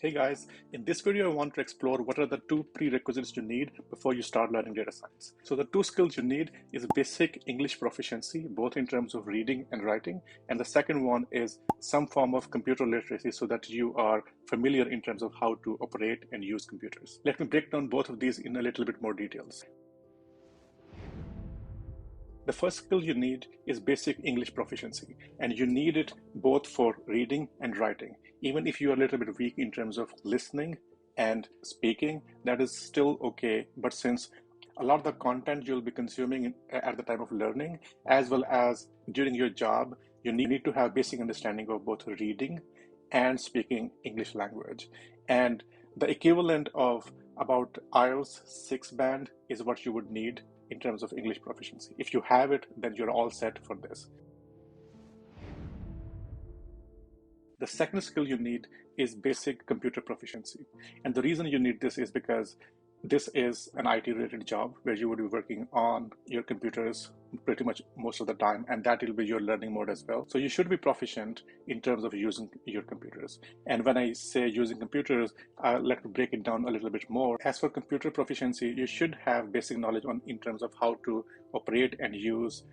Hey guys, in this video I want to explore what are the two prerequisites you need before you start learning data science. So the two skills you need is basic English proficiency, both in terms of reading and writing, and the second one is some form of computer literacy so that you are familiar in terms of how to operate and use computers. Let me break down both of these in a little bit more details. The first skill you need is basic English proficiency, and you need it both for reading and writing. Even if you are a little bit weak in terms of listening and speaking, that is still okay. But since a lot of the content you'll be consuming at the time of learning, as well as during your job, you need to have basic understanding of both reading and speaking English language. And the equivalent of about IELTS 6 band is what you would need in terms of English proficiency. If you have it, then you're all set for this. The second skill you need is basic computer proficiency. And the reason you need this is because this is an IT related job where you would be working on your computers pretty much most of the time, and that will be your learning mode as well. So you should be proficient in terms of using your computers. And when I say using computers, let me break it down a little bit more. As for computer proficiency, you should have basic knowledge in terms of how to operate and use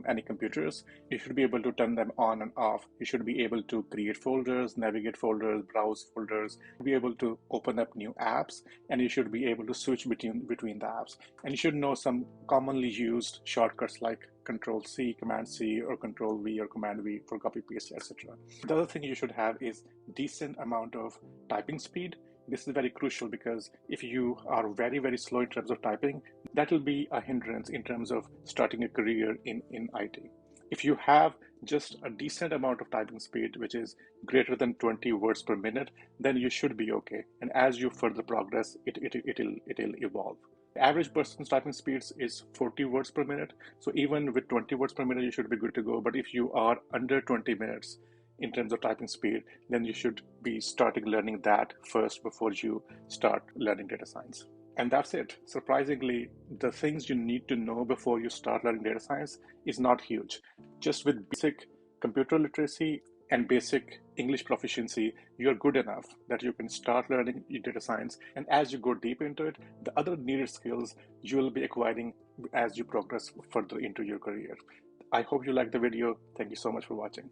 any computers. You should be able to turn them on and off. You should be able to create folders, navigate folders, browse folders, be able to open up new apps, and you should be able to switch between the apps. And you should know some commonly used shortcuts like Control C, Command C, or Control V or Command V for copy paste, etc. The other thing you should have is decent amount of typing speed. This is very crucial because if you are very slow in terms of typing, that will be a hindrance in terms of starting a career in IT. If you have just a decent amount of typing speed, which is greater than 20 words per minute, then you should be okay. And as you further progress, it'll evolve. The average person's typing speeds is 40 words per minute. So even with 20 words per minute, you should be good to go. But if you are under 20 minutes, in terms of typing speed, then you should be starting learning that first before you start learning data science. And that's it. Surprisingly, the things you need to know before you start learning data science is not huge. Just with basic computer literacy and basic English proficiency, you're good enough that you can start learning data science. And as you go deep into it, the other needed skills you will be acquiring as you progress further into your career. I hope you liked the video. Thank you so much for watching.